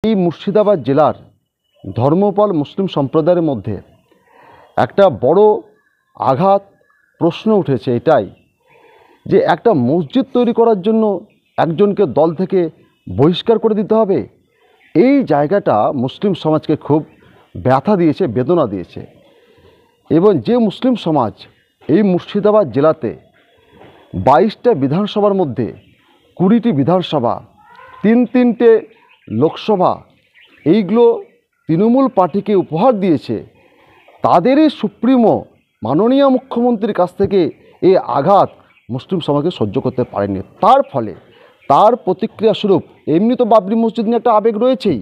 এই মুর্শিদাবাদ জেলার ধর্মপাল মুসলিম সম্প্রদায়ের মধ্যে একটা বড় আঘাত প্রশ্ন উঠেছে এটাই যে একটা মসজিদ তৈরি করার জন্য একজনকে দল থেকে বহিষ্কার করে দিতে হবে। এই জায়গাটা মুসলিম সমাজকে খুব ব্যথা দিয়েছে, বেদনা দিয়েছে। এবং যে মুসলিম সমাজ এই মুর্শিদাবাদ জেলাতে 22টা বিধানসভার মধ্যে 20টি বিধানসভা, তিনটে লোকসভা এইগুলো তৃণমূল পার্টিকে উপহার দিয়েছে, তাদেরই সুপ্রিমো মাননীয় মুখ্যমন্ত্রীর কাছ থেকে এই আঘাত মুসলিম সমাজকে সহ্য করতে পারেনি। তার ফলে তার প্রতিক্রিয়া স্বরূপ এমনি তো বাবরি মসজিদ নিয়ে একটা আবেগ রয়েছেই,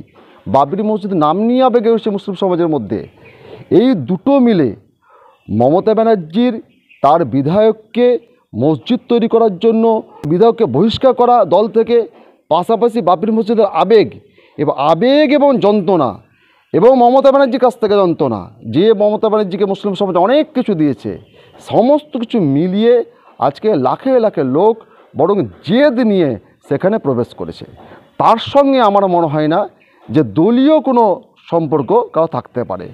বাবরি মসজিদ নাম নিয়ে আবেগ রয়েছে মুসলিম সমাজের মধ্যে। এই দুটো মিলে মমতা ব্যানার্জির তার বিধায়ককে মসজিদ তৈরি করার জন্য বিধায়ককে বহিষ্কার করা দল থেকে, পাশাপাশি বাবরি মসজিদের আবেগ এবং যন্ত্রণা, এবং মমতা ব্যানার্জির কাছ থেকে যন্ত্রণা, যে মমতা ব্যানার্জিকে মুসলিম সমাজ অনেক কিছু দিয়েছে, সমস্ত কিছু মিলিয়ে আজকে লাখে লাখে লোক বরং জেদ নিয়ে সেখানে প্রবেশ করেছে। তার সঙ্গে আমার মনে হয় না যে দলীয় কোনো সম্পর্ক কারো থাকতে পারে।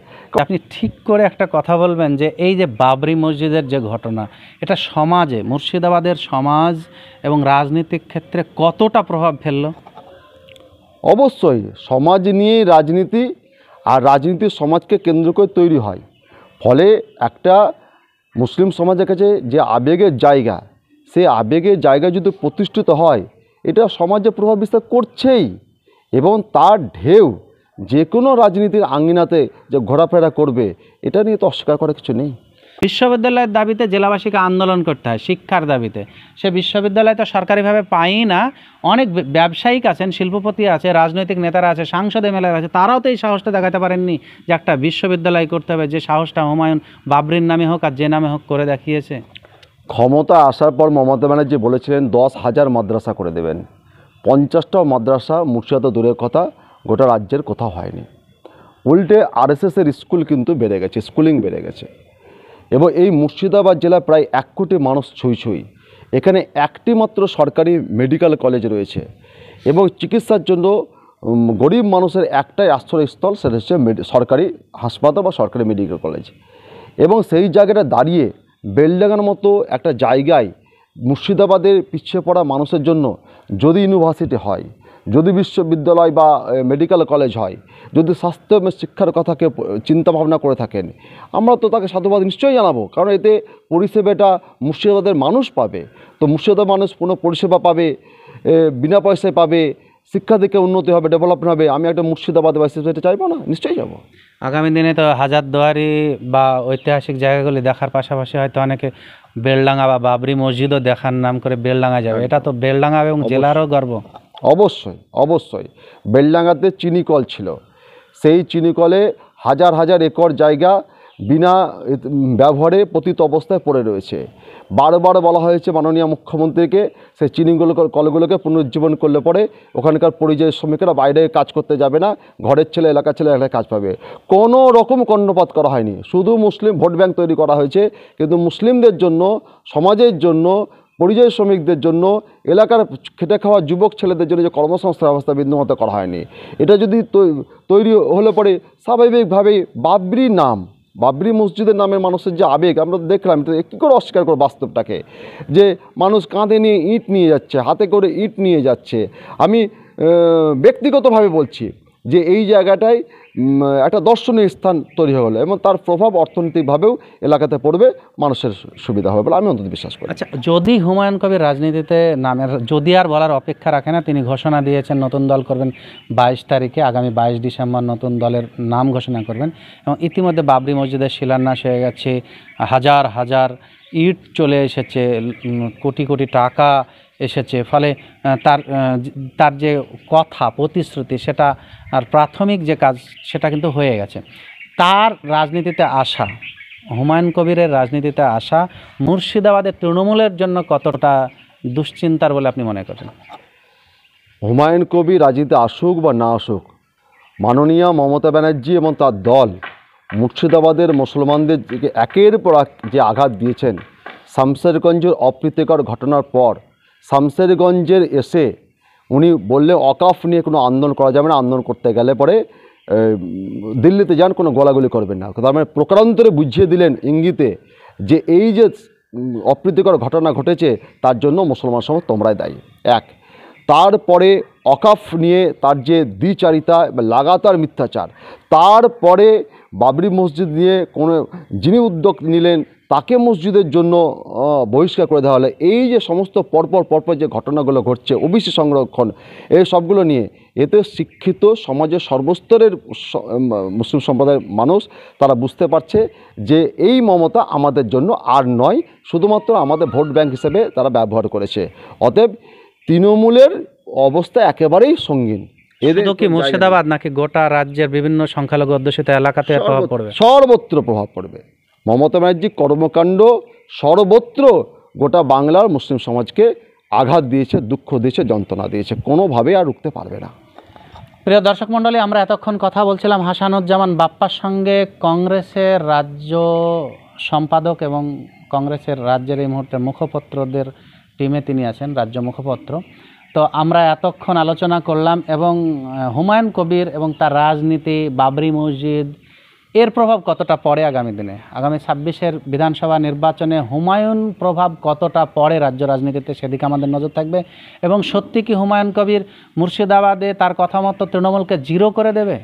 আপনি ঠিক করে একটা কথা বলবেন যে এই যে বাবরি মসজিদের যে ঘটনা, এটা সমাজে, মুর্শিদাবাদের সমাজ এবং রাজনৈতিক ক্ষেত্রে কতটা প্রভাব ফেললো? অবশ্যই সমাজ নিয়েই রাজনীতি, আর রাজনীতি সমাজকে কেন্দ্র করে তৈরি হয়। ফলে একটা মুসলিম সমাজের কাছে যে আবেগের জায়গা, সেই আবেগের জায়গা যদি প্রতিষ্ঠিত হয়, এটা সমাজে প্রভাব বিস্তার করছেই। এবং তার ঢেউ যে কোনো রাজনীতির আঙ্গিনাতে যে ঘোরাফেরা করবে, এটা নিয়ে তো অস্বীকার করার কিছু নেই। বিশ্ববিদ্যালয়ের দাবিতে জেলাবাসীকে আন্দোলন করতে হয়, শিক্ষার দাবিতে। সে বিশ্ববিদ্যালয় তো সরকারিভাবে পায়ই না। অনেক ব্যবসায়িক আছেন, শিল্পপতি আছে, রাজনৈতিক নেতারা আছে, সাংসদ এমএলএ আছে, তারাও তো এই সাহসটা দেখাতে পারেননি যে একটা বিশ্ববিদ্যালয় করতে হবে, যে সাহসটা হুমায়ুন বাবরির নামে হোক আর যে নামে হোক করে দেখিয়েছে। ক্ষমতা আসার পর মমতা ব্যানার্জি বলেছিলেন 10,000 মাদ্রাসা করে দেবেন। 50টাও মাদ্রাসা মুর্শিদাবাদ দূরের কথা, গোটা রাজ্যের কোথাও হয়নি। উল্টে আরএসএসের স্কুল কিন্তু বেড়ে গেছে, স্কুলিং বেড়ে গেছে। এবং এই মুর্শিদাবাদ জেলায় প্রায় 1 কোটি মানুষ ছুঁই। এখানে একটি মাত্র সরকারি মেডিকেল কলেজ রয়েছে, এবং চিকিৎসার জন্য গরিব মানুষের একটাই আশ্রয়স্থল, সেটা হচ্ছে সরকারি হাসপাতাল বা সরকারি মেডিকেল কলেজ। এবং সেই জায়গাটা দাঁড়িয়ে বেলডাঙ্গার মতো একটা জায়গায় মুর্শিদাবাদের পিছিয়ে পড়া মানুষের জন্য যদি ইউনিভার্সিটি হয়, যদি বিশ্ববিদ্যালয় বা মেডিকেল কলেজ হয়, যদি স্বাস্থ্য শিক্ষার কথা কেউ চিন্তাভাবনা করে থাকেন, আমরা তো তাকে সাধুবাদ নিশ্চয়ই জানাবো। কারণ এতে পরিষেবাটা মুর্শিদাবাদের মানুষ পাবে। তো মুর্শিদাবাদের মানুষ কোনো পরিষেবা পাবে, বিনা পয়সায় পাবে, শিক্ষা থেকে উন্নতি হবে, ডেভেলপমেন্ট হবে। আমি একটা মুর্শিদাবাদবাসী হিসেবে চাইবো না? নিশ্চয়ই যাবো। আগামী দিনে তো হাজারদুয়ারি বা ঐতিহাসিক জায়গাগুলি দেখার পাশাপাশি হয়তো অনেকে বেলডাঙ্গা বা বাবরি মসজিদও দেখার নাম করে বেলডাঙ্গা যাবে। এটা তো বেলডাঙ্গা এবং জেলারও গর্ব। অবশ্যই বেলডাঙ্গাতে চিনিকল ছিল, সেই চিনিকলে হাজার হাজার একর জায়গা বিনা ব্যবহারে পতিত অবস্থায় পড়ে রয়েছে। বারবার বলা হয়েছে মাননীয় মুখ্যমন্ত্রীকে সেই কলগুলোকে পুনরুজ্জীবন করলে পরে ওখানকার পরিযায়ী শ্রমিকেরা বাইরে কাজ করতে যাবে না, ঘরের ছেলে এলাকার ছেলে এলাকায় কাজ পাবে। কোনো রকম কর্ণপাত করা হয়নি, শুধু মুসলিম ভোট ব্যাংক তৈরি করা হয়েছে। কিন্তু মুসলিমদের জন্য, সমাজের জন্য, পরিযায়ী শ্রমিকদের জন্য, এলাকার খেটে খাওয়া যুবক ছেলেদের জন্য যে কর্মসংস্থান ব্যবস্থা বিন্দুমাত্র করা হয়নি। এটা যদি তৈরি হলে পরে স্বাভাবিকভাবেই বাবরি মসজিদের নামে মানুষের যে আবেগ আমরা দেখলাম, কী করে অস্বীকার করে বাস্তবটাকে, যে মানুষ কাঁধে নিয়ে ইট নিয়ে যাচ্ছে, হাতে করে ইট নিয়ে যাচ্ছে। আমি ব্যক্তিগতভাবে বলছি যে এই জায়গাটায় একটা দর্শনীয় স্থান তৈরি হয়ে গেলো, এবং তার প্রভাব অর্থনৈতিকভাবেও এলাকাতে পড়বে, মানুষের সুবিধা হবে বলে আমি অন্তত বিশ্বাস করি। আচ্ছা, যদি হুমায়ুন কবির রাজনীতিতে নামের যদি আর বলার অপেক্ষা রাখে না, তিনি ঘোষণা দিয়েছেন নতুন দল করবেন 22 তারিখে, আগামী 22 ডিসেম্বর নতুন দলের নাম ঘোষণা করবেন। এবং ইতিমধ্যে বাবরি মসজিদের শিলান্যাস হয়ে গেছে, হাজার হাজার ইট চলে এসেছে, কোটি কোটি টাকা এসেছে। ফলে তার যে কথা, প্রতিশ্রুতি, সেটা আর প্রাথমিক যে কাজ সেটা কিন্তু হয়ে গেছে। তার রাজনীতিতে আসা, হুমায়ুন কবিরের রাজনীতিতে আসা মুর্শিদাবাদের তৃণমূলের জন্য কতটা দুশ্চিন্তার বলে আপনি মনে করেন? হুমায়ুন কবির রাজনীতিতে আসুক বা না আসুক, মাননীয় মমতা ব্যানার্জি এবং তার দল মুর্শিদাবাদের মুসলমানদের একের পর এক যে আঘাত দিয়েছেন, শামশেরগঞ্জের অপ্রীতিকর ঘটনার পর শামশেরগঞ্জের এসে উনি বললে অকাফ নিয়ে কোনো আন্দোলন করা যাবে না, আন্দোলন করতে গেলে পরে দিল্লিতে যান, কোনো গোলাগুলি করবেন না। তার মানে প্রকারান্তরে বুঝিয়ে দিলেন ইঙ্গিতে যে এই যে অপ্রীতিকর ঘটনা ঘটেছে তার জন্য মুসলমান সমাজ তোমরাই দায়ী। এক, তারপরে অকাফ নিয়ে তার যে দ্বিচারিতা লাগাতার মিথ্যাচার, তারপরে বাবরি মসজিদ নিয়ে কোনো যিনি উদ্যোগ নিলেন তাকে মসজিদের জন্য বহিষ্কার করে দেওয়া হলো, এই যে সমস্ত পরপর যে ঘটনাগুলো ঘটছে, ওবিসি সংরক্ষণ, এই সবগুলো নিয়ে এতে শিক্ষিত সমাজের সর্বস্তরের মুসলিম সম্প্রদায়ের মানুষ তারা বুঝতে পারছে যে এই মমতা আমাদের জন্য আর নয়, শুধুমাত্র আমাদের ভোট ব্যাংক হিসেবে তারা ব্যবহার করেছে। অতএব তৃণমূলের অবস্থা একেবারেই সঙ্গীন। শুধু কি মুর্শিদাবাদ নাকি গোটা রাজ্যের বিভিন্ন সংখ্যালঘু অধ্যুষিত এলাকাতে প্রভাব পড়বে? সর্বত্র প্রভাব পড়বে। মমতা ব্যানার্জির কর্মকাণ্ড সর্বত্র গোটা বাংলার মুসলিম সমাজকে আঘাত দিয়েছে, দুঃখ দিয়েছে, যন্ত্রণা দিয়েছে, কোনোভাবে আর রুখতে পারবে না। প্রিয় দর্শক মণ্ডলী, আমরা এতক্ষণ কথা বলছিলাম হাসানুজ্জামান বাপ্পার সঙ্গে, কংগ্রেসের রাজ্য সম্পাদক এবং কংগ্রেসের রাজ্যের এই মুহূর্তে মুখপত্রদের টিমে তিনি আছেন, রাজ্য মুখপত্র। তো আমরা এতক্ষণ আলোচনা করলাম এবং হুমায়ুন কবির এবং তার রাজনীতি, বাবরি মসজিদ, এর প্রভাব কতটা পড়ে আগামী দিনে, আগামী 26-এর বিধানসভা নির্বাচনে হুমায়ুন প্রভাব কতটা পড়ে রাজ্য রাজনীতিতে, সেদিকে আমাদের নজর থাকবে। এবং সত্যি কি হুমায়ুন কবির মুর্শিদাবাদে তার কথা মতো তৃণমূলকে জিরো করে দেবে?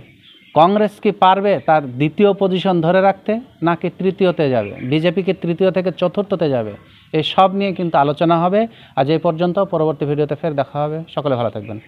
কংগ্রেস কি পারবে তার দ্বিতীয় পজিশন ধরে রাখতে, নাকি তৃতীয়তে যাবে? বিজেপি কি তৃতীয় থেকে চতুর্থতে যাবে? এই সব নিয়ে কিন্তু আলোচনা হবে। আজ এই পর্যন্ত, পরবর্তী ভিডিওতে ফের দেখা হবে। সকলে ভালো থাকবেন।